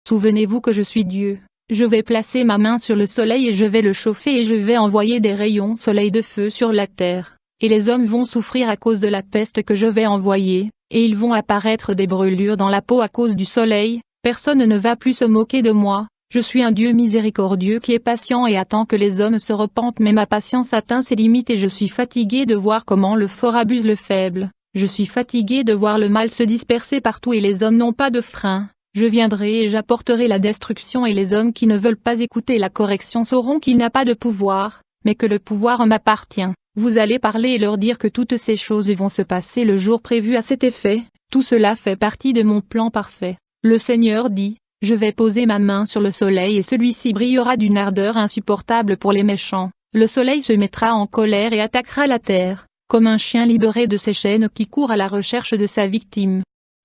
Souvenez-vous que je suis Dieu. Je vais placer ma main sur le soleil et je vais le chauffer et je vais envoyer des rayons soleil de feu sur la terre. Et les hommes vont souffrir à cause de la peste que je vais envoyer, et ils vont apparaître des brûlures dans la peau à cause du soleil. Personne ne va plus se moquer de moi. Je suis un Dieu miséricordieux qui est patient et attend que les hommes se repentent, mais ma patience atteint ses limites et je suis fatigué de voir comment le fort abuse le faible. Je suis fatigué de voir le mal se disperser partout et les hommes n'ont pas de frein. Je viendrai et j'apporterai la destruction et les hommes qui ne veulent pas écouter la correction sauront qu'il n'a pas de pouvoir, mais que le pouvoir m'appartient. Vous allez parler et leur dire que toutes ces choses vont se passer le jour prévu à cet effet. Tout cela fait partie de mon plan parfait. Le Seigneur dit, je vais poser ma main sur le soleil et celui-ci brillera d'une ardeur insupportable pour les méchants. Le soleil se mettra en colère et attaquera la terre, comme un chien libéré de ses chaînes qui court à la recherche de sa victime.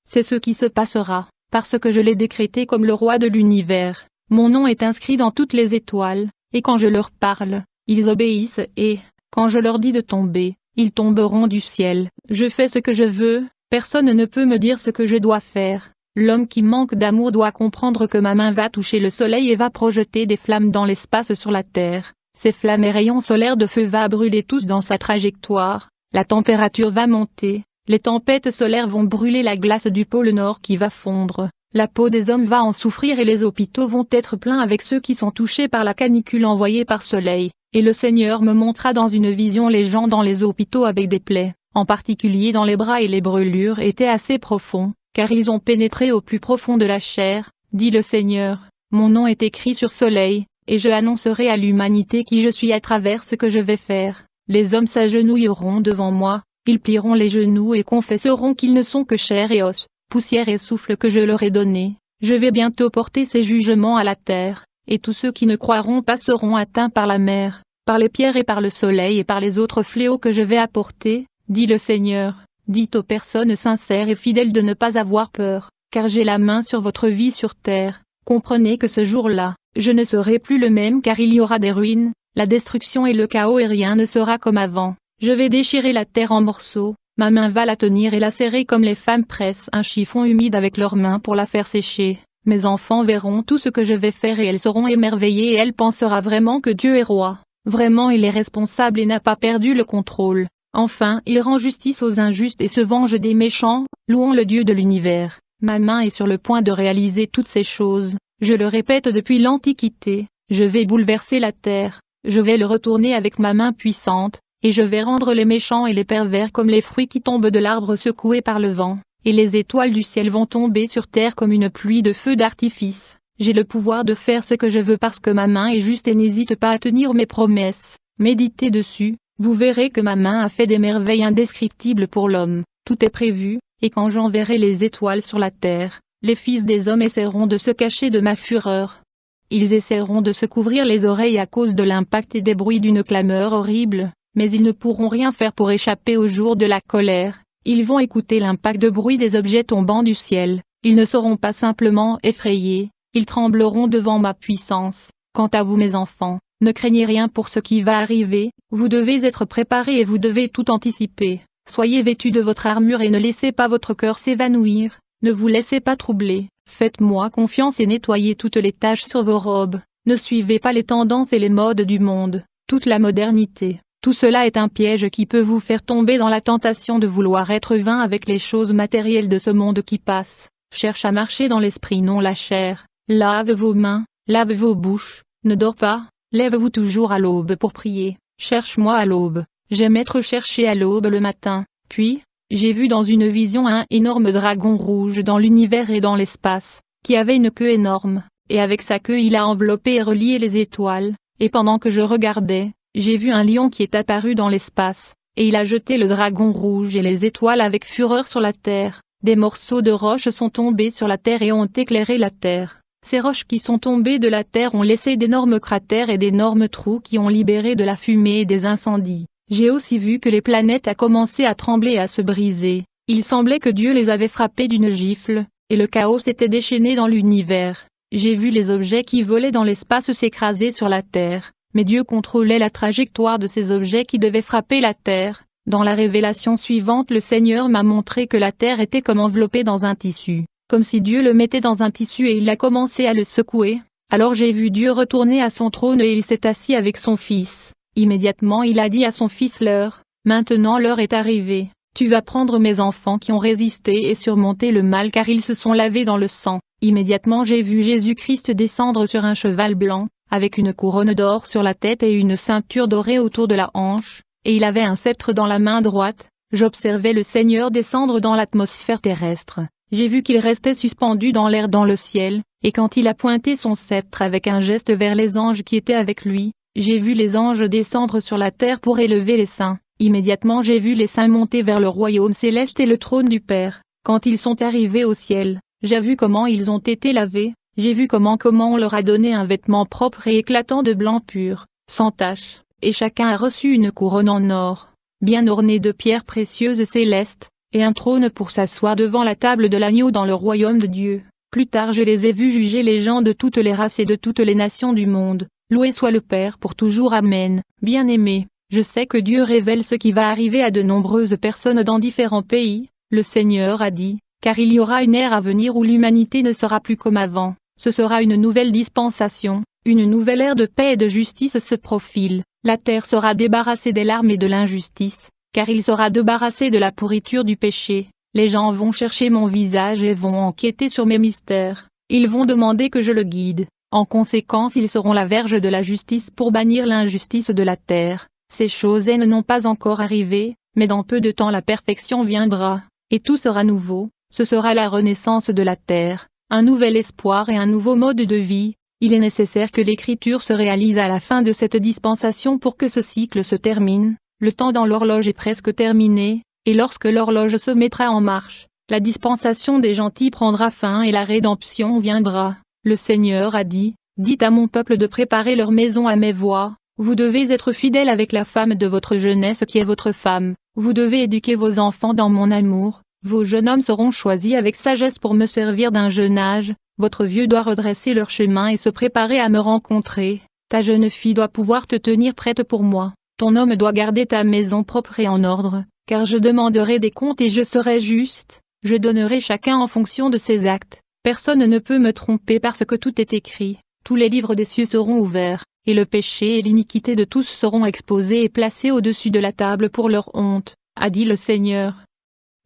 C'est ce qui se passera, parce que je l'ai décrété comme le roi de l'univers. Mon nom est inscrit dans toutes les étoiles, et quand je leur parle, ils obéissent et, quand je leur dis de tomber, ils tomberont du ciel. Je fais ce que je veux, personne ne peut me dire ce que je dois faire. L'homme qui manque d'amour doit comprendre que ma main va toucher le soleil et va projeter des flammes dans l'espace sur la terre. Ces flammes et rayons solaires de feu va brûler tous dans sa trajectoire. La température va monter, les tempêtes solaires vont brûler la glace du pôle Nord qui va fondre. La peau des hommes va en souffrir et les hôpitaux vont être pleins avec ceux qui sont touchés par la canicule envoyée par soleil. Et le Seigneur me montra dans une vision les gens dans les hôpitaux avec des plaies, en particulier dans les bras et les brûlures étaient assez profonds, car ils ont pénétré au plus profond de la chair, dit le Seigneur. Mon nom est écrit sur soleil, et je annoncerai à l'humanité qui je suis à travers ce que je vais faire. Les hommes s'agenouilleront devant moi, ils plieront les genoux et confesseront qu'ils ne sont que chair et os, poussière et souffle que je leur ai donné. Je vais bientôt porter ces jugements à la terre, et tous ceux qui ne croiront pas seront atteints par la mer, par les pierres et par le soleil et par les autres fléaux que je vais apporter, dit le Seigneur. Dites aux personnes sincères et fidèles de ne pas avoir peur, car j'ai la main sur votre vie sur terre. Comprenez que ce jour-là, je ne serai plus le même car il y aura des ruines, la destruction et le chaos et rien ne sera comme avant. Je vais déchirer la terre en morceaux, ma main va la tenir et la serrer comme les femmes pressent un chiffon humide avec leurs mains pour la faire sécher. Mes enfants verront tout ce que je vais faire et elles seront émerveillées et elle pensera vraiment que Dieu est roi. Vraiment il est responsable et n'a pas perdu le contrôle. Enfin, il rend justice aux injustes et se venge des méchants, louons le Dieu de l'univers. Ma main est sur le point de réaliser toutes ces choses, je le répète depuis l'Antiquité, je vais bouleverser la terre, je vais le retourner avec ma main puissante, et je vais rendre les méchants et les pervers comme les fruits qui tombent de l'arbre secoués par le vent, et les étoiles du ciel vont tomber sur terre comme une pluie de feux d'artifice. J'ai le pouvoir de faire ce que je veux parce que ma main est juste et n'hésite pas à tenir mes promesses. Méditez dessus, vous verrez que ma main a fait des merveilles indescriptibles pour l'homme. Tout est prévu, et quand j'enverrai les étoiles sur la terre, les fils des hommes essaieront de se cacher de ma fureur. Ils essaieront de se couvrir les oreilles à cause de l'impact et des bruits d'une clameur horrible, mais ils ne pourront rien faire pour échapper au jour de la colère. Ils vont écouter l'impact de bruit des objets tombant du ciel, ils ne seront pas simplement effrayés. Ils trembleront devant ma puissance. Quant à vous mes enfants, ne craignez rien pour ce qui va arriver, vous devez être préparés et vous devez tout anticiper. Soyez vêtus de votre armure et ne laissez pas votre cœur s'évanouir, ne vous laissez pas troubler, faites-moi confiance et nettoyez toutes les taches sur vos robes, ne suivez pas les tendances et les modes du monde, toute la modernité. Tout cela est un piège qui peut vous faire tomber dans la tentation de vouloir être vain avec les choses matérielles de ce monde qui passe. Cherche à marcher dans l'esprit non la chair. Lave vos mains, lave vos bouches, ne dors pas, lève-vous toujours à l'aube pour prier, cherche-moi à l'aube, j'aime être cherché à l'aube le matin, puis, j'ai vu dans une vision un énorme dragon rouge dans l'univers et dans l'espace, qui avait une queue énorme, et avec sa queue il a enveloppé et relié les étoiles, et pendant que je regardais, j'ai vu un lion qui est apparu dans l'espace, et il a jeté le dragon rouge et les étoiles avec fureur sur la terre, des morceaux de roches sont tombés sur la terre et ont éclairé la terre. Ces roches qui sont tombées de la terre ont laissé d'énormes cratères et d'énormes trous qui ont libéré de la fumée et des incendies. J'ai aussi vu que les planètes a commencé à trembler et à se briser. Il semblait que Dieu les avait frappées d'une gifle, et le chaos s'était déchaîné dans l'univers. J'ai vu les objets qui volaient dans l'espace s'écraser sur la terre, mais Dieu contrôlait la trajectoire de ces objets qui devaient frapper la terre. Dans la révélation suivante, le Seigneur m'a montré que la terre était comme enveloppée dans un tissu. comme si Dieu le mettait dans un tissu et il a commencé à le secouer. Alors j'ai vu Dieu retourner à son trône et il s'est assis avec son fils. Immédiatement il a dit à son fils l'heure, maintenant l'heure est arrivée, tu vas prendre mes enfants qui ont résisté et surmonté le mal car ils se sont lavés dans le sang. Immédiatement j'ai vu Jésus-Christ descendre sur un cheval blanc, avec une couronne d'or sur la tête et une ceinture dorée autour de la hanche, et il avait un sceptre dans la main droite. J'observais le Seigneur descendre dans l'atmosphère terrestre. J'ai vu qu'il restait suspendu dans l'air dans le ciel, et quand il a pointé son sceptre avec un geste vers les anges qui étaient avec lui, j'ai vu les anges descendre sur la terre pour élever les saints. Immédiatement j'ai vu les saints monter vers le royaume céleste et le trône du Père. Quand ils sont arrivés au ciel, j'ai vu comment ils ont été lavés, j'ai vu comment on leur a donné un vêtement propre et éclatant de blanc pur, sans tache, et chacun a reçu une couronne en or, bien ornée de pierres précieuses célestes, et un trône pour s'asseoir devant la table de l'agneau dans le royaume de Dieu. Plus tard je les ai vus juger les gens de toutes les races et de toutes les nations du monde. Loué soit le Père pour toujours. Amen. Bien-aimés, je sais que Dieu révèle ce qui va arriver à de nombreuses personnes dans différents pays. Le Seigneur a dit, car il y aura une ère à venir où l'humanité ne sera plus comme avant. Ce sera une nouvelle dispensation, une nouvelle ère de paix et de justice se profile. La terre sera débarrassée des larmes et de l'injustice, car il sera débarrassé de la pourriture du péché. Les gens vont chercher mon visage et vont enquêter sur mes mystères. Ils vont demander que je le guide. En conséquence ils seront la verge de la justice pour bannir l'injustice de la terre. Ces choses n'ont pas encore arrivé, mais dans peu de temps la perfection viendra, et tout sera nouveau. Ce sera la renaissance de la terre, un nouvel espoir et un nouveau mode de vie. Il est nécessaire que l'écriture se réalise à la fin de cette dispensation pour que ce cycle se termine. Le temps dans l'horloge est presque terminé, et lorsque l'horloge se mettra en marche, la dispensation des gentils prendra fin et la rédemption viendra. Le Seigneur a dit, dites à mon peuple de préparer leur maison à mes voies. Vous devez être fidèles avec la femme de votre jeunesse qui est votre femme. Vous devez éduquer vos enfants dans mon amour. Vos jeunes hommes seront choisis avec sagesse pour me servir d'un jeune âge. Votre vieux doit redresser leur chemin et se préparer à me rencontrer. Ta jeune fille doit pouvoir te tenir prête pour moi. Ton homme doit garder ta maison propre et en ordre, car je demanderai des comptes et je serai juste. Je donnerai chacun en fonction de ses actes. Personne ne peut me tromper parce que tout est écrit. Tous les livres des cieux seront ouverts, et le péché et l'iniquité de tous seront exposés et placés au-dessus de la table pour leur honte, a dit le Seigneur.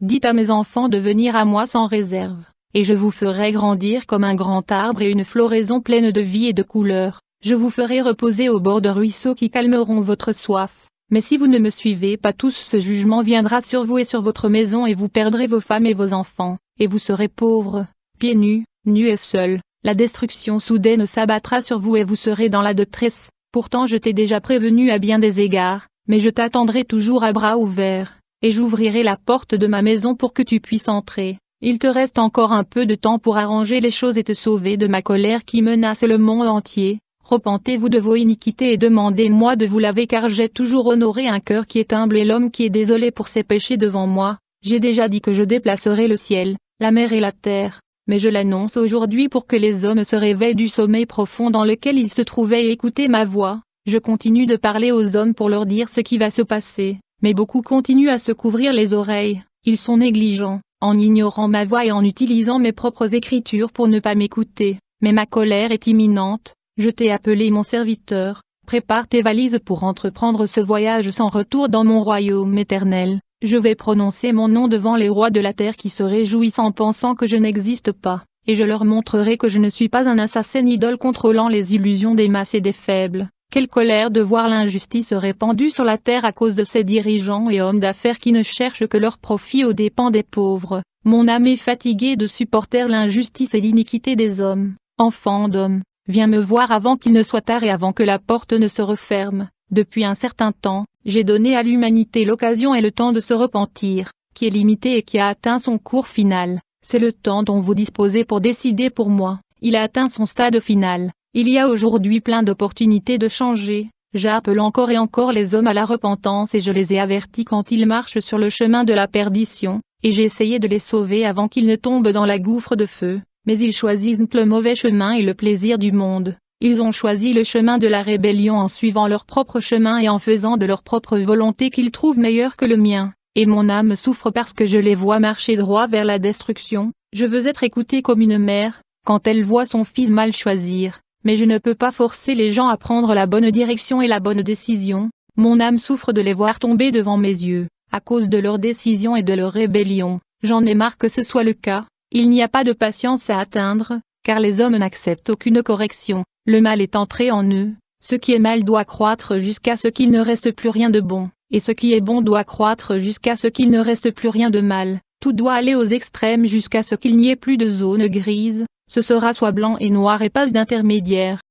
Dites à mes enfants de venir à moi sans réserve, et je vous ferai grandir comme un grand arbre et une floraison pleine de vie et de couleurs. Je vous ferai reposer au bord de ruisseaux qui calmeront votre soif. Mais si vous ne me suivez pas tous, ce jugement viendra sur vous et sur votre maison et vous perdrez vos femmes et vos enfants, et vous serez pauvres, pieds nus, nus et seuls. La destruction soudaine s'abattra sur vous et vous serez dans la détresse. Pourtant je t'ai déjà prévenu à bien des égards, mais je t'attendrai toujours à bras ouverts, et j'ouvrirai la porte de ma maison pour que tu puisses entrer. Il te reste encore un peu de temps pour arranger les choses et te sauver de ma colère qui menace le monde entier. Repentez-vous de vos iniquités et demandez-moi de vous laver car j'ai toujours honoré un cœur qui est humble et l'homme qui est désolé pour ses péchés devant moi. J'ai déjà dit que je déplacerai le ciel, la mer et la terre. Mais je l'annonce aujourd'hui pour que les hommes se réveillent du sommeil profond dans lequel ils se trouvaient et écoutent ma voix. Je continue de parler aux hommes pour leur dire ce qui va se passer, mais beaucoup continuent à se couvrir les oreilles. Ils sont négligents, en ignorant ma voix et en utilisant mes propres écritures pour ne pas m'écouter. Mais ma colère est imminente. Je t'ai appelé mon serviteur. Prépare tes valises pour entreprendre ce voyage sans retour dans mon royaume éternel. Je vais prononcer mon nom devant les rois de la terre qui se réjouissent en pensant que je n'existe pas, et je leur montrerai que je ne suis pas un assassin idole contrôlant les illusions des masses et des faibles. Quelle colère de voir l'injustice répandue sur la terre à cause de ces dirigeants et hommes d'affaires qui ne cherchent que leur profit aux dépens des pauvres. Mon âme est fatiguée de supporter l'injustice et l'iniquité des hommes. Enfant d'homme, viens me voir avant qu'il ne soit tard et avant que la porte ne se referme. Depuis un certain temps, j'ai donné à l'humanité l'occasion et le temps de se repentir, qui est limité et qui a atteint son cours final. C'est le temps dont vous disposez pour décider pour moi. Il a atteint son stade final. Il y a aujourd'hui plein d'opportunités de changer. J'appelle encore et encore les hommes à la repentance et je les ai avertis quand ils marchent sur le chemin de la perdition, et j'ai essayé de les sauver avant qu'ils ne tombent dans la gouffre de feu. Mais ils choisissent le mauvais chemin et le plaisir du monde. Ils ont choisi le chemin de la rébellion en suivant leur propre chemin et en faisant de leur propre volonté qu'ils trouvent meilleur que le mien. et mon âme souffre parce que je les vois marcher droit vers la destruction. Je veux être écoutée comme une mère, quand elle voit son fils mal choisir, mais je ne peux pas forcer les gens à prendre la bonne direction et la bonne décision. Mon âme souffre de les voir tomber devant mes yeux, à cause de leurs décisions et de leur rébellion. J'en ai marre que ce soit le cas. Il n'y a pas de patience à atteindre, car les hommes n'acceptent aucune correction. Le mal est entré en eux. Ce qui est mal doit croître jusqu'à ce qu'il ne reste plus rien de bon, et ce qui est bon doit croître jusqu'à ce qu'il ne reste plus rien de mal. Tout doit aller aux extrêmes jusqu'à ce qu'il n'y ait plus de zone grise. Ce sera soit blanc et noir et pas d'intermédiaire.